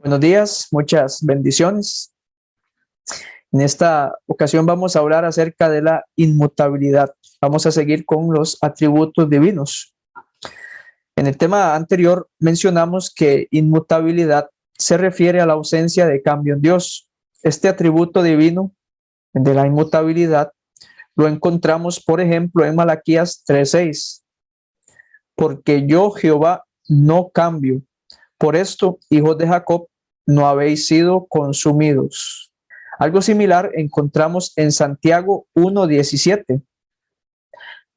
Buenos días, muchas bendiciones. En esta ocasión vamos a hablar acerca de la inmutabilidad. Vamos a seguir con los atributos divinos. En el tema anterior mencionamos que inmutabilidad se refiere a la ausencia de cambio en Dios. Este atributo divino de la inmutabilidad lo encontramos, por ejemplo, en Malaquías 3:6. Porque yo, Jehová, no cambio. Por esto, hijos de Jacob, no habéis sido consumidos. Algo similar encontramos en Santiago 1:17.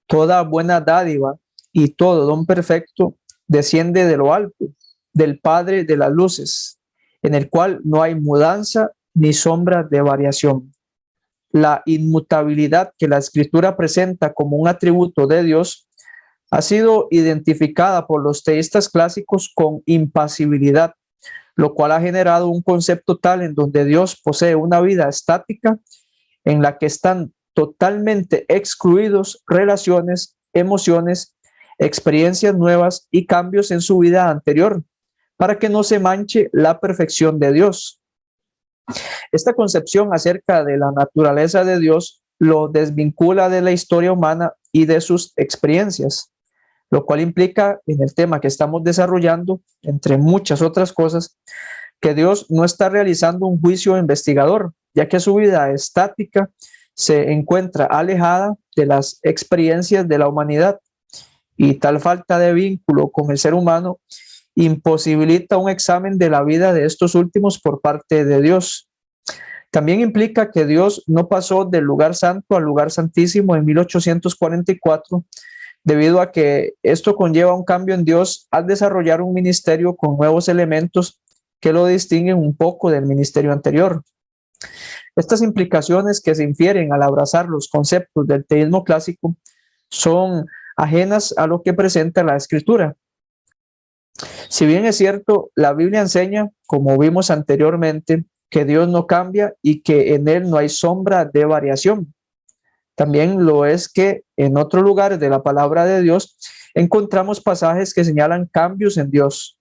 Toda buena dádiva y todo don perfecto desciende de lo alto, del Padre de las luces, en el cual no hay mudanza ni sombra de variación. La inmutabilidad que la Escritura presenta como un atributo de Dios ha sido identificada por los teístas clásicos con impasibilidad, lo cual ha generado un concepto tal en donde Dios posee una vida estática en la que están totalmente excluidos relaciones, emociones, experiencias nuevas y cambios en su vida anterior, para que no se manche la perfección de Dios. Esta concepción acerca de la naturaleza de Dios lo desvincula de la historia humana y de sus experiencias, lo cual implica en el tema que estamos desarrollando, entre muchas otras cosas, que Dios no está realizando un juicio investigador, ya que su vida estática se encuentra alejada de las experiencias de la humanidad, y tal falta de vínculo con el ser humano imposibilita un examen de la vida de estos últimos por parte de Dios. También implica que Dios no pasó del lugar santo al lugar santísimo en 1844, debido a que esto conlleva un cambio en Dios al desarrollar un ministerio con nuevos elementos que lo distinguen un poco del ministerio anterior. Estas implicaciones que se infieren al abrazar los conceptos del teísmo clásico son ajenas a lo que presenta la Escritura. Si bien es cierto, la Biblia enseña, como vimos anteriormente, que Dios no cambia y que en él no hay sombra de variación. También lo es que en otros lugares de la palabra de Dios encontramos pasajes que señalan cambios en Dios.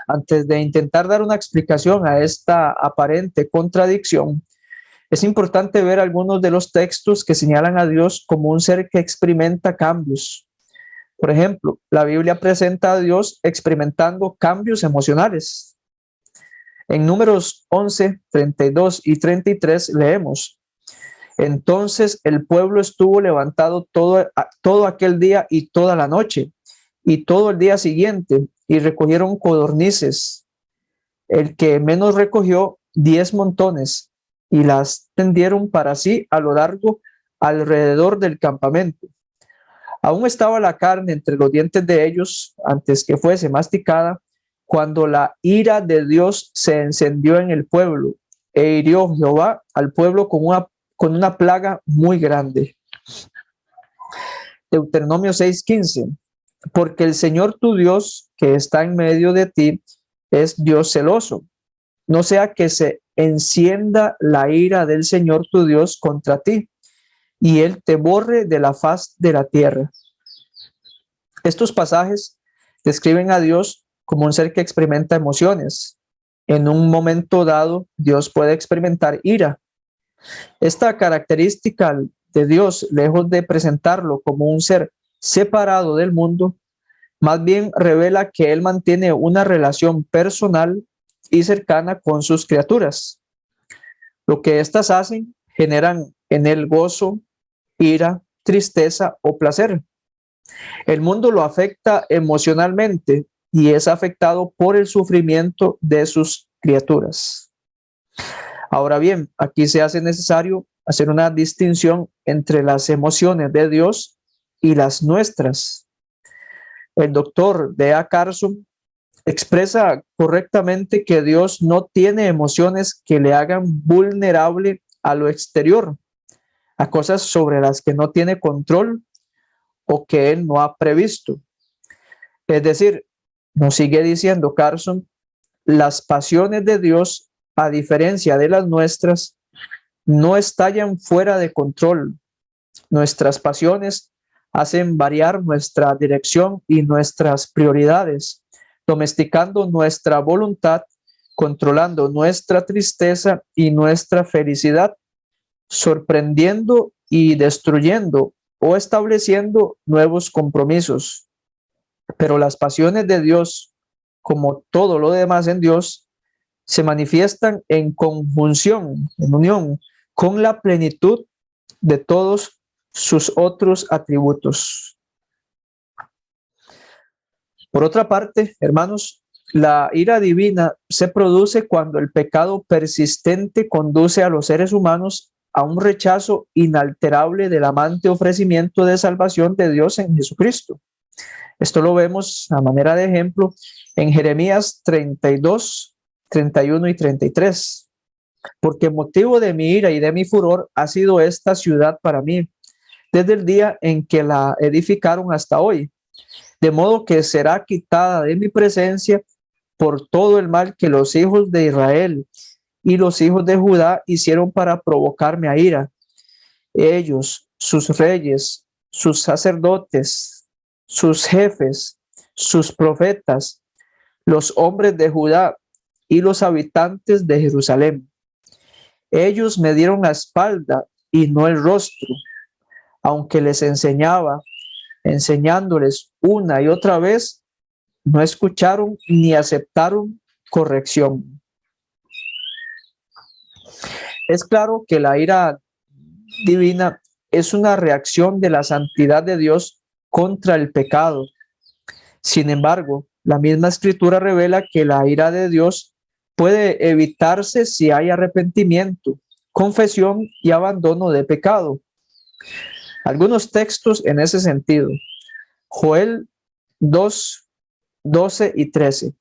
Antes de intentar dar una explicación a esta aparente contradicción, es importante ver algunos de los textos que señalan a Dios como un ser que experimenta cambios. Por ejemplo, la Biblia presenta a Dios experimentando cambios emocionales. En Números 11, 32 y 33 leemos: entonces el pueblo estuvo levantado todo aquel día y toda la noche, y todo el día siguiente, y recogieron codornices. El que menos recogió 10 montones, y las tendieron para sí a lo largo alrededor del campamento. Aún estaba la carne entre los dientes de ellos antes que fuese masticada, cuando la ira de Dios se encendió en el pueblo, e hirió Jehová al pueblo con una plaga muy grande. Deuteronomio 6:15. Porque el Señor tu Dios, que está en medio de ti, es Dios celoso. No sea que se encienda la ira del Señor tu Dios contra ti, y él te borre de la faz de la tierra. Estos pasajes describen a Dios como un ser que experimenta emociones. En un momento dado, Dios puede experimentar ira. Esta característica de Dios, lejos de presentarlo como un ser separado del mundo, más bien revela que Él mantiene una relación personal y cercana con sus criaturas. Lo que éstas hacen generan en Él gozo, ira, tristeza o placer. El mundo lo afecta emocionalmente y es afectado por el sufrimiento de sus criaturas. Ahora bien, aquí se hace necesario hacer una distinción entre las emociones de Dios y las nuestras. El doctor D.A. Carson expresa correctamente que Dios no tiene emociones que le hagan vulnerable a lo exterior, a cosas sobre las que no tiene control o que él no ha previsto. Es decir, nos sigue diciendo Carson, las pasiones de Dios, a diferencia de las nuestras, no estallan fuera de control. Nuestras pasiones hacen variar nuestra dirección y nuestras prioridades, domesticando nuestra voluntad controlando nuestra tristeza y nuestra felicidad, sorprendiendo y destruyendo o estableciendo nuevos compromisos. Pero las pasiones de Dios, como todo lo demás en Dios, se manifiestan en conjunción, en unión con la plenitud de todos sus otros atributos. Por otra parte, hermanos, la ira divina se produce cuando el pecado persistente conduce a los seres humanos a un rechazo inalterable del amante ofrecimiento de salvación de Dios en Jesucristo. Esto lo vemos a manera de ejemplo en Jeremías 32, 31 y 33. Porque motivo de mi ira y de mi furor ha sido esta ciudad para mí, desde el día en que la edificaron hasta hoy. De modo que será quitada de mi presencia por todo el mal que los hijos de Israel y los hijos de Judá hicieron para provocarme a ira. Ellos, sus reyes, sus sacerdotes, sus jefes, sus profetas, los hombres de Judá y los habitantes de Jerusalén. Ellos me dieron la espalda y no el rostro, aunque les enseñaba, enseñándoles una y otra vez, no escucharon ni aceptaron corrección. Es claro que la ira divina es una reacción de la santidad de Dios contra el pecado. Sin embargo, la misma escritura revela que la ira de Dios puede evitarse si hay arrepentimiento, confesión y abandono de pecado. Algunos textos en ese sentido. Joel 2, 12 y 13.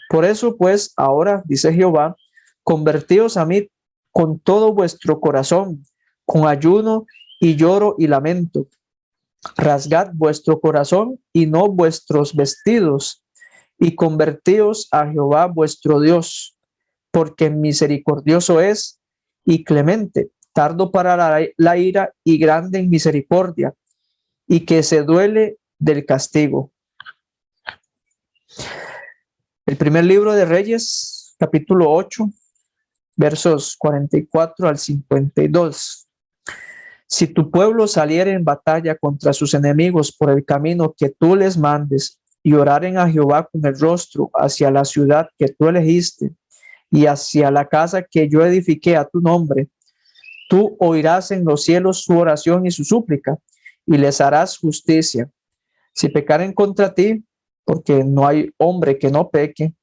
Por eso, pues, ahora, dice Jehová, convertíos a mí con todo vuestro corazón, con ayuno y lloro y lamento. Rasgad vuestro corazón y no vuestros vestidos, y convertíos a Jehová vuestro Dios, porque misericordioso es y clemente, tardo para la ira y grande en misericordia, y que se duele del castigo. El primer libro de Reyes, capítulo 8, versos 44 al 52. Si tu pueblo saliere en batalla contra sus enemigos por el camino que tú les mandes, y oraren a Jehová con el rostro hacia la ciudad que tú elegiste, y hacia la casa que yo edifiqué a tu nombre, tú oirás en los cielos su oración y su súplica, y les harás justicia. Si pecaren contra ti, porque no hay hombre que no peque,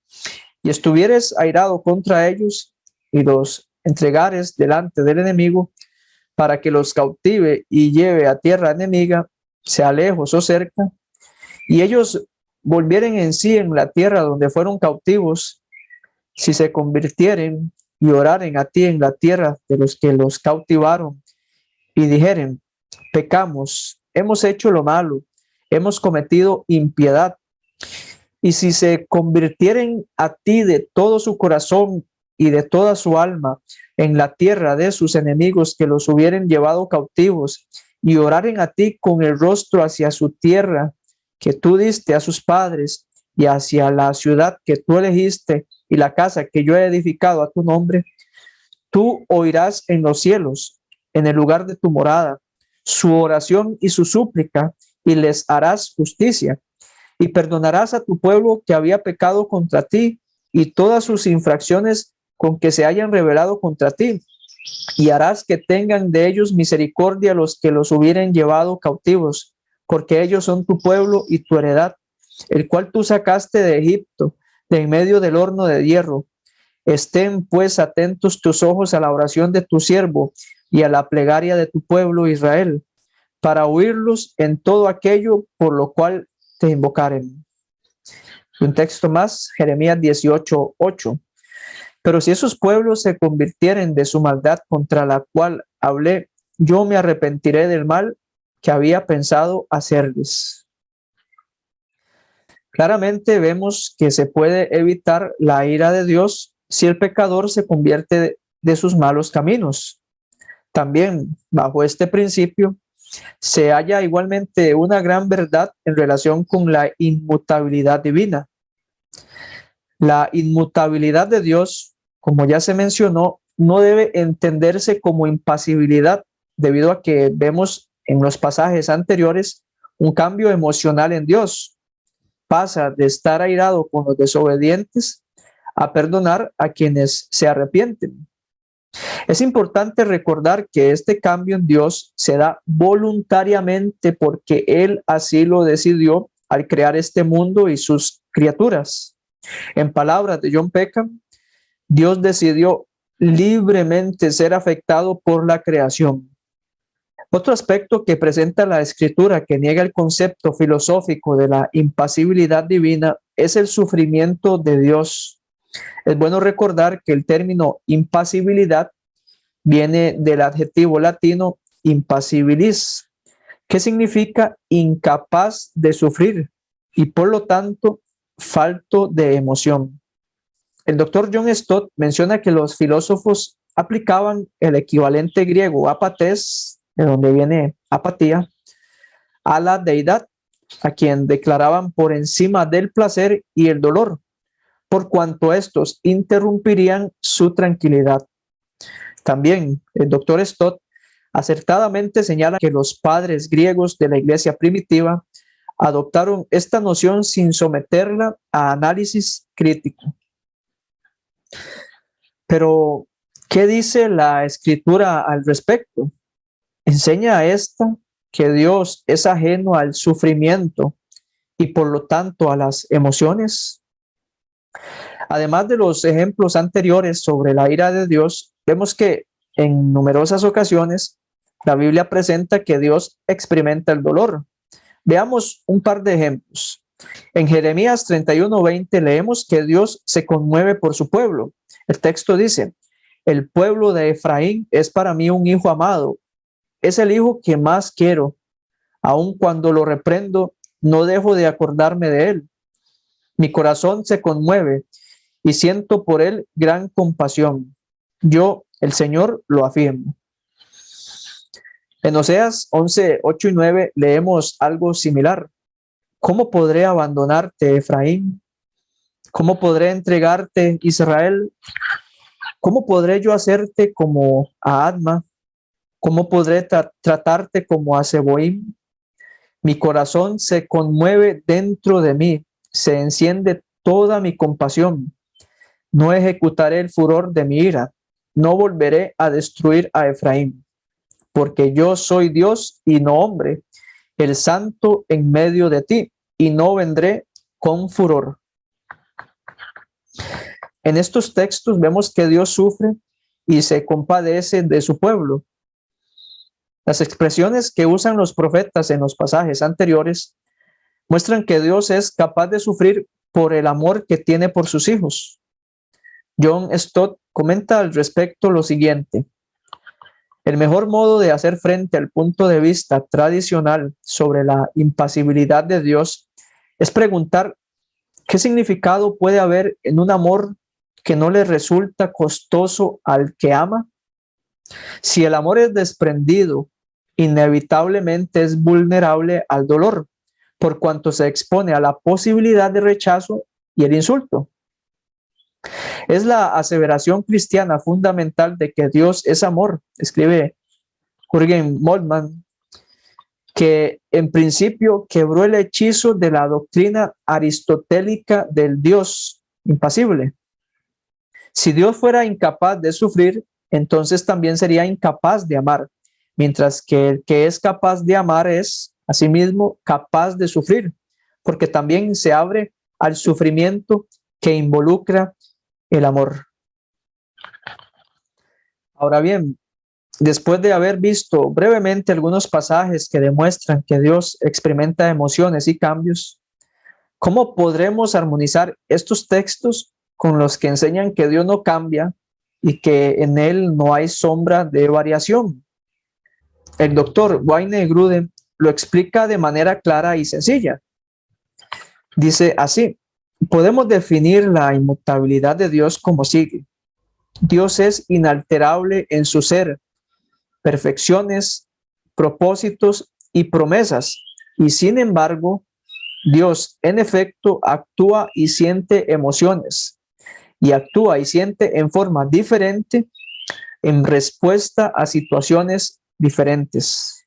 y estuvieres airado contra ellos, y los entregares delante del enemigo, para que los cautive y lleve a tierra enemiga, sea lejos o cerca, y ellos volvieren en sí en la tierra donde fueron cautivos, si se convirtieren y oraren a ti en la tierra de los que los cautivaron, y dijeren, pecamos, hemos hecho lo malo, hemos cometido impiedad, y si se convirtieren a ti de todo su corazón y de toda su alma en la tierra de sus enemigos que los hubieren llevado cautivos, y oraren a ti con el rostro hacia su tierra que tú diste a sus padres, y hacia la ciudad que tú elegiste y la casa que yo he edificado a tu nombre, tú oirás en los cielos, en el lugar de tu morada, su oración y su súplica, y les harás justicia, y perdonarás a tu pueblo que había pecado contra ti, y todas sus infracciones con que se hayan rebelado contra ti, y harás que tengan de ellos misericordia los que los hubieren llevado cautivos, porque ellos son tu pueblo y tu heredad, el cual tú sacaste de Egipto, de en medio del horno de hierro. Estén pues atentos tus ojos a la oración de tu siervo y a la plegaria de tu pueblo Israel, para oírlos en todo aquello por lo cual te invocaren. Un texto más, Jeremías 18, 8. Pero si esos pueblos se convirtieren de su maldad contra la cual hablé, yo me arrepentiré del mal que había pensado hacerles. Claramente vemos que se puede evitar la ira de Dios si el pecador se convierte de sus malos caminos. También, bajo este principio, se halla igualmente una gran verdad en relación con la inmutabilidad divina. La inmutabilidad de Dios, como ya se mencionó, no debe entenderse como impasibilidad, debido a que vemos en los pasajes anteriores un cambio emocional en Dios. Pasa de estar airado con los desobedientes a perdonar a quienes se arrepienten. Es importante recordar que este cambio en Dios se da voluntariamente porque Él así lo decidió al crear este mundo y sus criaturas. En palabras de John Peckham, Dios decidió libremente ser afectado por la creación. Otro aspecto que presenta la Escritura que niega el concepto filosófico de la impasibilidad divina es el sufrimiento de Dios. Es bueno recordar que el término impasibilidad viene del adjetivo latino impasibilis, que significa incapaz de sufrir y por lo tanto falto de emoción. El doctor John Stott menciona que los filósofos aplicaban el equivalente griego apatés, de donde viene apatía, a la deidad, a quien declaraban por encima del placer y el dolor, por cuanto estos interrumpirían su tranquilidad. También el doctor Stott acertadamente señala que los padres griegos de la iglesia primitiva adoptaron esta noción sin someterla a análisis crítico. Pero, ¿qué dice la Escritura al respecto? Enseña esta que Dios es ajeno al sufrimiento y por lo tanto a las emociones. Además de los ejemplos anteriores sobre la ira de Dios, vemos que en numerosas ocasiones la Biblia presenta que Dios experimenta el dolor. Veamos un par de ejemplos. En Jeremías 31:20 leemos que Dios se conmueve por su pueblo. El texto dice: el pueblo de Efraín es para mí un hijo amado, es el hijo que más quiero. Aun cuando lo reprendo, no dejo de acordarme de él. Mi corazón se conmueve y siento por él gran compasión. Yo, el Señor, lo afirmo. En Oseas 11:8 y 9 leemos algo similar. ¿Cómo podré abandonarte, Efraín? ¿Cómo podré entregarte, Israel? ¿Cómo podré yo hacerte como a Adma? ¿Cómo podré tratarte como a Zeboim? Mi corazón se conmueve dentro de mí, se enciende toda mi compasión. No ejecutaré el furor de mi ira, no volveré a destruir a Efraín, porque yo soy Dios y no hombre, el santo en medio de ti, y no vendré con furor. En estos textos vemos que Dios sufre y se compadece de su pueblo. Las expresiones que usan los profetas en los pasajes anteriores muestran que Dios es capaz de sufrir por el amor que tiene por sus hijos. John Stott comenta al respecto lo siguiente: el mejor modo de hacer frente al punto de vista tradicional sobre la impasibilidad de Dios es preguntar qué significado puede haber en un amor que no le resulta costoso al que ama. Si el amor es desprendido, inevitablemente es vulnerable al dolor, por cuanto se expone a la posibilidad de rechazo y el insulto. Es la aseveración cristiana fundamental de que Dios es amor, escribe Jürgen Moltmann, que en principio quebró el hechizo de la doctrina aristotélica del Dios impasible. Si Dios fuera incapaz de sufrir, entonces también sería incapaz de amar, mientras que el que es capaz de amar es, asimismo, capaz de sufrir, porque también se abre al sufrimiento que involucra el amor. Ahora bien, después de haber visto brevemente algunos pasajes que demuestran que Dios experimenta emociones y cambios, ¿cómo podremos armonizar estos textos con los que enseñan que Dios no cambia y que en él no hay sombra de variación? El doctor Wayne Grudem lo explica de manera clara y sencilla. Dice así: podemos definir la inmutabilidad de Dios como sigue. Dios es inalterable en su ser, perfecciones, propósitos y promesas, y sin embargo Dios, en efecto, actúa y siente emociones, y actúa y siente en forma diferente en respuesta a situaciones diferentes.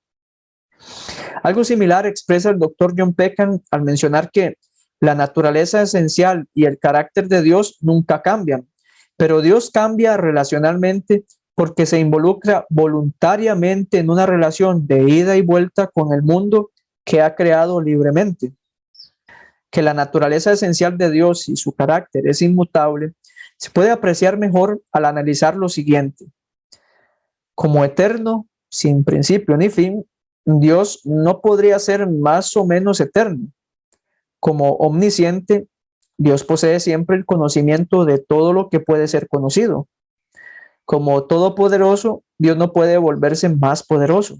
Algo similar expresa el doctor John Peckham al mencionar que la naturaleza esencial y el carácter de Dios nunca cambian, pero Dios cambia relacionalmente porque se involucra voluntariamente en una relación de ida y vuelta con el mundo que ha creado libremente. Que la naturaleza esencial de Dios y su carácter es inmutable, se puede apreciar mejor al analizar lo siguiente. Como eterno, sin principio ni fin, Dios no podría ser más o menos eterno. Como omnisciente, Dios posee siempre el conocimiento de todo lo que puede ser conocido. Como todopoderoso, Dios no puede volverse más poderoso.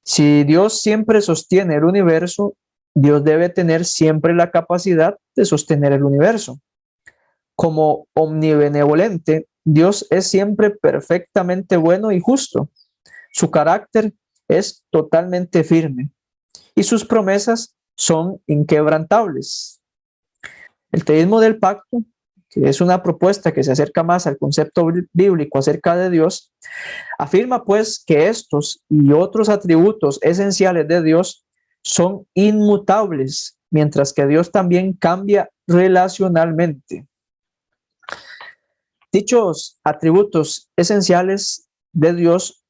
Si Dios siempre sostiene el universo, Dios debe tener siempre la capacidad de sostener el universo. Como omnibenevolente, Dios es siempre perfectamente bueno y justo. Su carácter es totalmente firme y sus promesas son inquebrantables. El teísmo del pacto, que es una propuesta que se acerca más al concepto bíblico acerca de Dios, afirma pues que estos y otros atributos esenciales de Dios son inmutables, mientras que Dios también cambia relacionalmente. Dichos atributos esenciales de Dios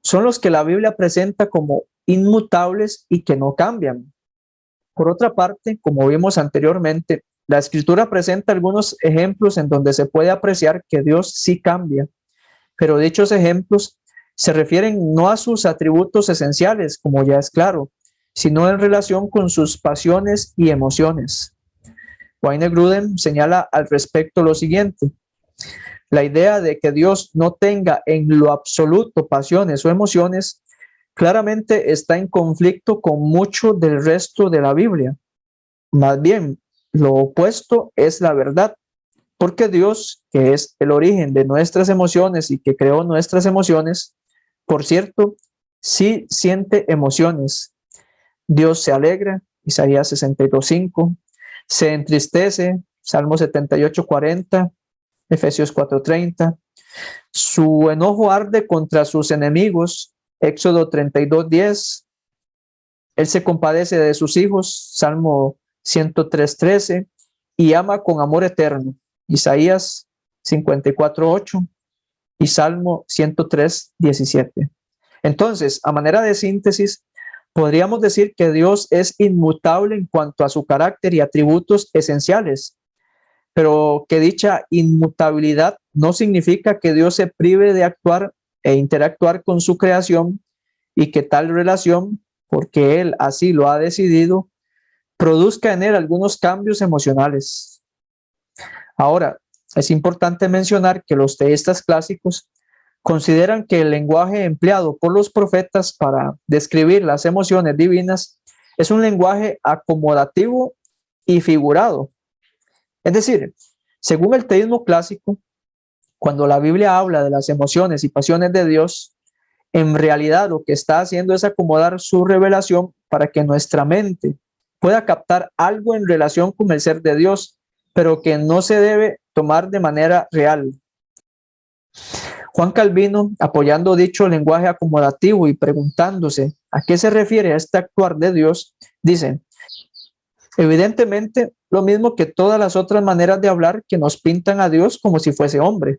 son los que la Biblia presenta como inmutables y que no cambian. Por otra parte, como vimos anteriormente, la Escritura presenta algunos ejemplos en donde se puede apreciar que Dios sí cambia, pero dichos ejemplos se refieren no a sus atributos esenciales, como ya es claro, sino en relación con sus pasiones y emociones. Wayne Grudem señala al respecto lo siguiente: la idea de que Dios no tenga en lo absoluto pasiones o emociones claramente está en conflicto con mucho del resto de la Biblia. Más bien, lo opuesto es la verdad, porque Dios, que es el origen de nuestras emociones y que creó nuestras emociones, por cierto, sí siente emociones. Dios se alegra, Isaías 62:5, se entristece, Salmo 78:40, Efesios 4:30, su enojo arde contra sus enemigos, Éxodo 32:10, él se compadece de sus hijos, Salmo 103:13, y ama con amor eterno, Isaías 54:8 y Salmo 103:17. Entonces, a manera de síntesis, podríamos decir que Dios es inmutable en cuanto a su carácter y atributos esenciales, pero que dicha inmutabilidad no significa que Dios se prive de actuar e interactuar con su creación y que tal relación, porque Él así lo ha decidido, produzca en Él algunos cambios emocionales. Ahora, es importante mencionar que los teístas clásicos consideran que el lenguaje empleado por los profetas para describir las emociones divinas es un lenguaje acomodativo y figurado. Es decir, según el teísmo clásico, cuando la Biblia habla de las emociones y pasiones de Dios, en realidad lo que está haciendo es acomodar su revelación para que nuestra mente pueda captar algo en relación con el ser de Dios, pero que no se debe tomar de manera real. Juan Calvino, apoyando dicho lenguaje acomodativo y preguntándose a qué se refiere a este actuar de Dios, dice: evidentemente, lo mismo que todas las otras maneras de hablar que nos pintan a Dios como si fuese hombre,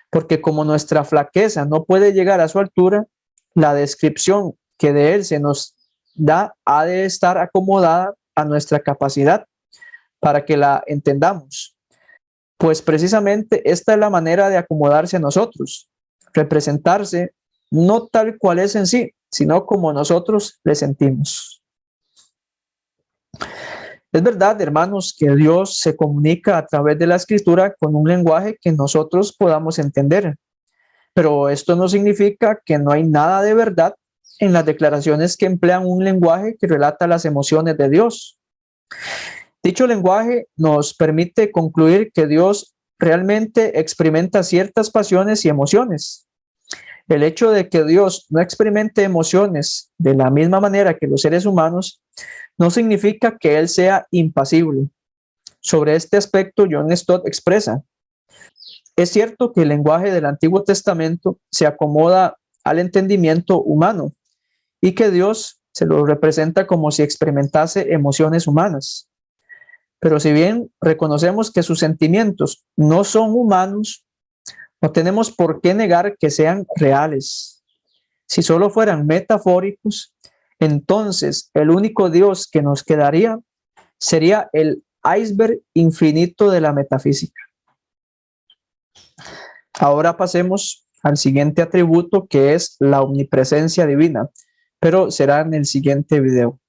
porque como nuestra flaqueza no puede llegar a su altura, la descripción que de Él se nos da ha de estar acomodada a nuestra capacidad para que la entendamos. Pues precisamente esta es la manera de acomodarse a nosotros, representarse no tal cual es en sí, sino como nosotros le sentimos. Es verdad, hermanos, que Dios se comunica a través de la Escritura con un lenguaje que nosotros podamos entender, pero esto no significa que no hay nada de verdad en las declaraciones que emplean un lenguaje que relata las emociones de Dios. Dicho lenguaje nos permite concluir que Dios realmente experimenta ciertas pasiones y emociones. El hecho de que Dios no experimente emociones de la misma manera que los seres humanos no significa que Él sea impasible. Sobre este aspecto, John Stott expresa: es cierto que el lenguaje del Antiguo Testamento se acomoda al entendimiento humano y que Dios se lo representa como si experimentase emociones humanas. Pero si bien reconocemos que sus sentimientos no son humanos, no tenemos por qué negar que sean reales. Si solo fueran metafóricos, entonces el único Dios que nos quedaría sería el iceberg infinito de la metafísica. Ahora pasemos al siguiente atributo, que es la omnipresencia divina, pero será en el siguiente video.